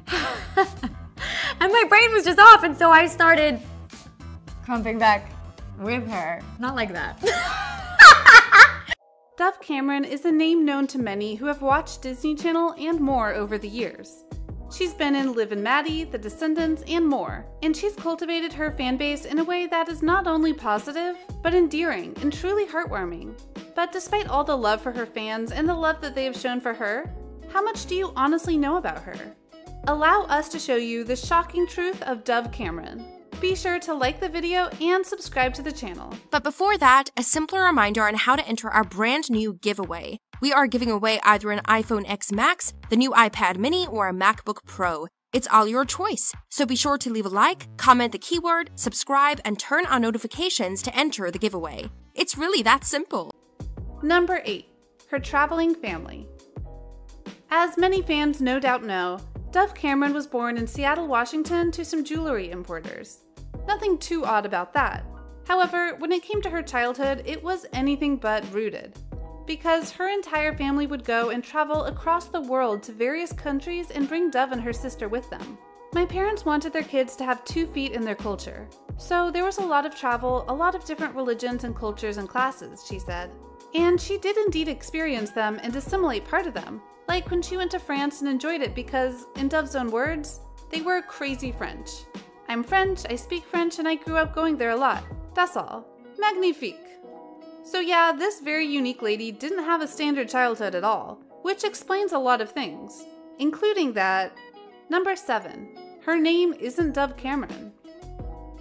And my brain was just off, and so I started crumping back with her. Not like that. Dove Cameron is a name known to many who have watched Disney Channel and more over the years. She's been in Liv and Maddie, The Descendants, and more, and she's cultivated her fan base in a way that is not only positive, but endearing and truly heartwarming. But despite all the love for her fans and the love that they have shown for her, how much do you honestly know about her? Allow us to show you the shocking truth of Dove Cameron. Be sure to like the video and subscribe to the channel. But before that, a simpler reminder on how to enter our brand new giveaway. We are giving away either an iPhone X Max, the new iPad mini, or a MacBook Pro. It's all your choice, so be sure to leave a like, comment the keyword, subscribe, and turn on notifications to enter the giveaway. It's really that simple. Number 8. Her traveling family. As many fans no doubt know, Dove Cameron was born in Seattle, Washington to some jewelry importers. Nothing too odd about that. However, when it came to her childhood, it was anything but rooted. Because her entire family would go and travel across the world to various countries and bring Dove and her sister with them. My parents wanted their kids to have 2 feet in their culture. So there was a lot of travel, a lot of different religions and cultures and classes, she said. And she did indeed experience them and assimilate part of them. Like when she went to France and enjoyed it because, in Dove's own words, they were crazy French. I'm French, I speak French, and I grew up going there a lot. That's all. Magnifique. So yeah, this very unique lady didn't have a standard childhood at all, which explains a lot of things, including that, number 7, her name isn't Dove Cameron.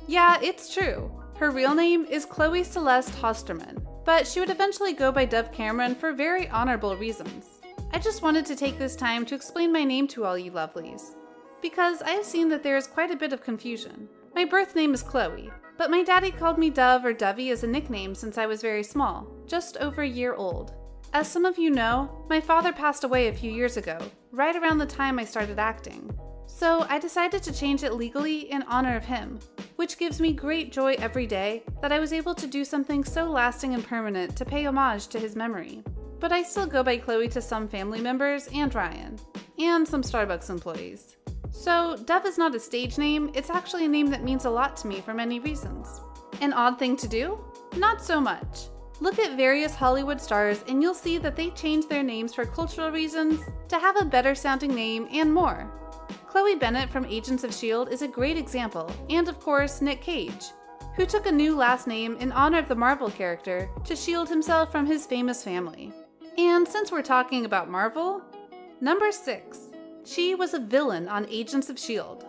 Yeah, it's true. Her real name is Chloe Celeste Hosterman, but she would eventually go by Dove Cameron for very honorable reasons. I just wanted to take this time to explain my name to all you lovelies, because I have seen that there is quite a bit of confusion. My birth name is Chloe, but my daddy called me Dove or Dovey as a nickname since I was very small, just over a year old. As some of you know, my father passed away a few years ago, right around the time I started acting. So I decided to change it legally in honor of him, which gives me great joy every day that I was able to do something so lasting and permanent to pay homage to his memory. But I still go by Chloe to some family members and Ryan, and some Starbucks employees. So Dove is not a stage name, it's actually a name that means a lot to me for many reasons. An odd thing to do? Not so much. Look at various Hollywood stars and you'll see that they change their names for cultural reasons, to have a better sounding name, and more. Chloe Bennett from Agents of S.H.I.E.L.D. is a great example, and of course Nick Cage, who took a new last name in honor of the Marvel character to shield himself from his famous family. And since we're talking about Marvel, number 6. She was a villain on Agents of S.H.I.E.L.D.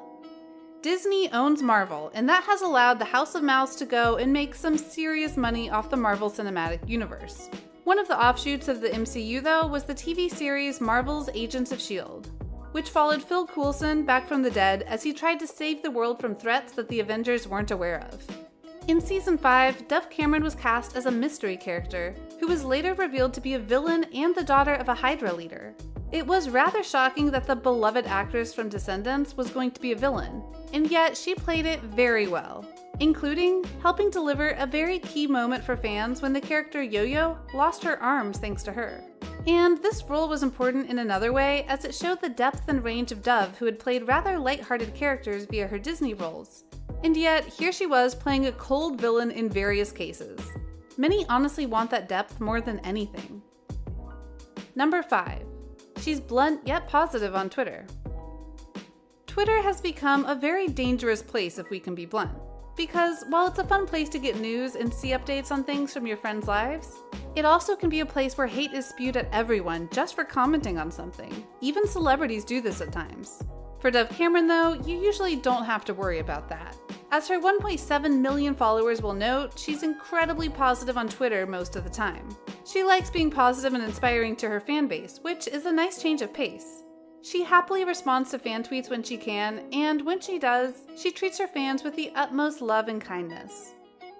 Disney owns Marvel, and that has allowed the House of Mouse to go and make some serious money off the Marvel Cinematic Universe. One of the offshoots of the MCU, though, was the TV series Marvel's Agents of S.H.I.E.L.D., which followed Phil Coulson back from the dead as he tried to save the world from threats that the Avengers weren't aware of. In Season 5, Dove Cameron was cast as a mystery character, who was later revealed to be a villain and the daughter of a Hydra leader. It was rather shocking that the beloved actress from Descendants was going to be a villain, and yet she played it very well, including helping deliver a very key moment for fans when the character Yo-Yo lost her arms thanks to her. And this role was important in another way, as it showed the depth and range of Dove, who had played rather lighthearted characters via her Disney roles. And yet, here she was playing a cold villain in various cases. Many honestly want that depth more than anything. Number 5. She's blunt yet positive on Twitter. Twitter has become a very dangerous place if we can be blunt. Because while it's a fun place to get news and see updates on things from your friends' lives, it also can be a place where hate is spewed at everyone just for commenting on something. Even celebrities do this at times. For Dove Cameron though, you usually don't have to worry about that. As her 1.7 million followers will note, she's incredibly positive on Twitter most of the time. She likes being positive and inspiring to her fan base, which is a nice change of pace. She happily responds to fan tweets when she can, and when she does, she treats her fans with the utmost love and kindness.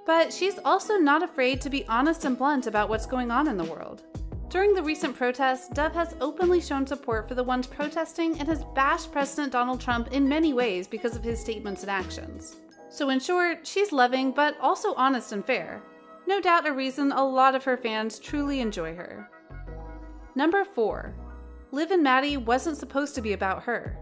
But she's also not afraid to be honest and blunt about what's going on in the world. During the recent protests, Dove has openly shown support for the ones protesting and has bashed President Donald Trump in many ways because of his statements and actions. So in short, she's loving but also honest and fair. No doubt a reason a lot of her fans truly enjoy her. Number 4. Liv and Maddie wasn't supposed to be about her.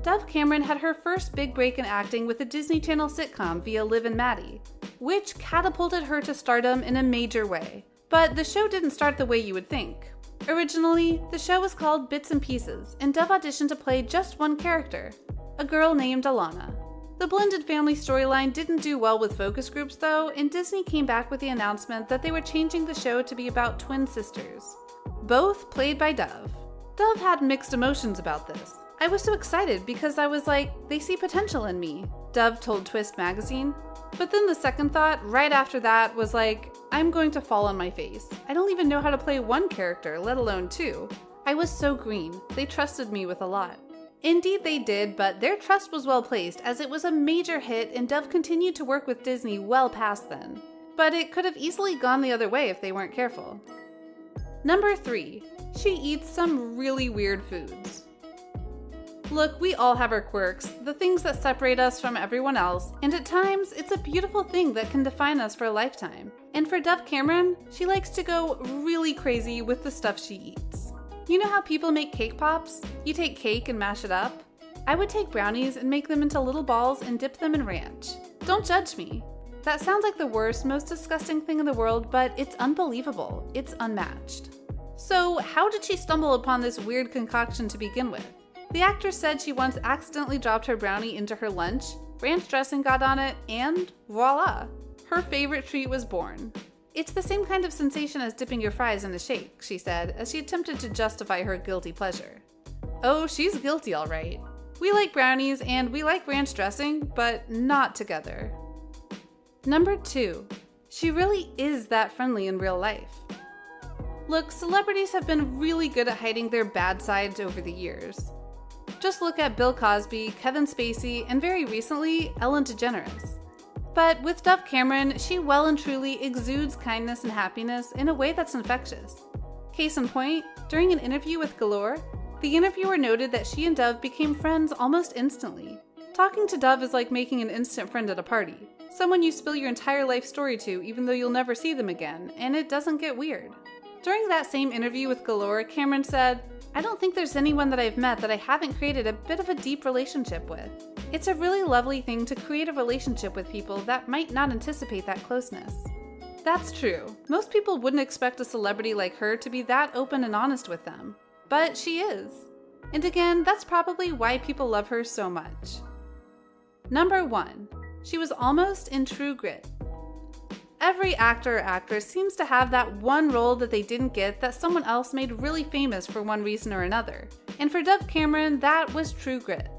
Dove Cameron had her first big break in acting with the Disney Channel sitcom via Liv and Maddie, which catapulted her to stardom in a major way. But the show didn't start the way you would think. Originally, the show was called Bits and Pieces, and Dove auditioned to play just one character, a girl named Alana. The blended family storyline didn't do well with focus groups though, and Disney came back with the announcement that they were changing the show to be about twin sisters, both played by Dove. Dove had mixed emotions about this. I was so excited because I was like, they see potential in me, Dove told Twist magazine. But then the second thought, right after that, was like, I'm going to fall on my face. I don't even know how to play one character, let alone two. I was so green. They trusted me with a lot. Indeed they did, but their trust was well placed as it was a major hit and Dove continued to work with Disney well past then. But it could have easily gone the other way if they weren't careful. Number 3. She eats some really weird foods. Look, we all have our quirks, the things that separate us from everyone else, and at times, it's a beautiful thing that can define us for a lifetime. And for Dove Cameron, she likes to go really crazy with the stuff she eats. You know how people make cake pops? You take cake and mash it up? I would take brownies and make them into little balls and dip them in ranch. Don't judge me. That sounds like the worst, most disgusting thing in the world, but it's unbelievable. It's unmatched. So, how did she stumble upon this weird concoction to begin with? The actress said she once accidentally dropped her brownie into her lunch, ranch dressing got on it, and voila! Her favorite treat was born. It's the same kind of sensation as dipping your fries in a shake, she said, as she attempted to justify her guilty pleasure. Oh, she's guilty all right. We like brownies and we like ranch dressing, but not together. Number 2. She really is that friendly in real life. Look, celebrities have been really good at hiding their bad sides over the years. Just look at Bill Cosby, Kevin Spacey, and very recently, Ellen DeGeneres. But with Dove Cameron, she well and truly exudes kindness and happiness in a way that's infectious. Case in point, during an interview with Galore, the interviewer noted that she and Dove became friends almost instantly. Talking to Dove is like making an instant friend at a party. Someone you spill your entire life story to even though you'll never see them again, and it doesn't get weird. During that same interview with Galore, Cameron said, I don't think there's anyone that I've met that I haven't created a bit of a deep relationship with. It's a really lovely thing to create a relationship with people that might not anticipate that closeness. That's true. Most people wouldn't expect a celebrity like her to be that open and honest with them. But she is. And again, that's probably why people love her so much. Number 1. She was almost in True Grit. Every actor or actress seems to have that one role that they didn't get that someone else made really famous for one reason or another. And for Dove Cameron, that was True Grit.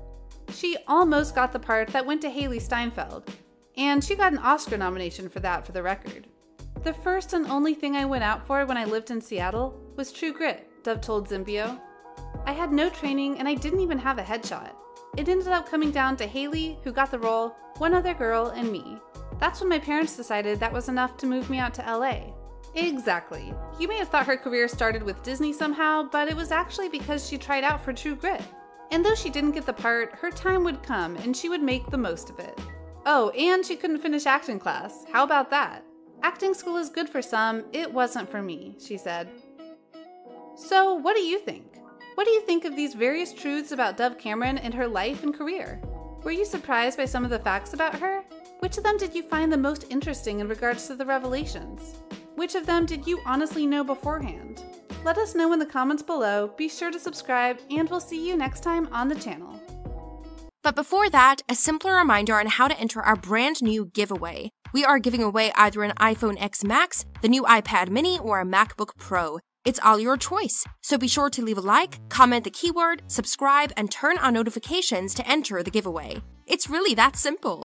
She almost got the part that went to Haley Steinfeld, and she got an Oscar nomination for that, for the record. The first and only thing I went out for when I lived in Seattle was True Grit, Dove told Zimbio. I had no training and I didn't even have a headshot. It ended up coming down to Haley, who got the role, one other girl, and me. That's when my parents decided that was enough to move me out to LA. Exactly. You may have thought her career started with Disney somehow, but it was actually because she tried out for True Grit. And though she didn't get the part, her time would come and she would make the most of it. Oh, and she couldn't finish acting class. How about that? Acting school is good for some, it wasn't for me, she said. So, what do you think? What do you think of these various truths about Dove Cameron and her life and career? Were you surprised by some of the facts about her? Which of them did you find the most interesting in regards to the revelations? Which of them did you honestly know beforehand? Let us know in the comments below, be sure to subscribe, and we'll see you next time on the channel. But before that, a simpler reminder on how to enter our brand new giveaway. We are giving away either an iPhone X Max, the new iPad mini, or a MacBook Pro. It's all your choice, so be sure to leave a like, comment the keyword, subscribe, and turn on notifications to enter the giveaway. It's really that simple.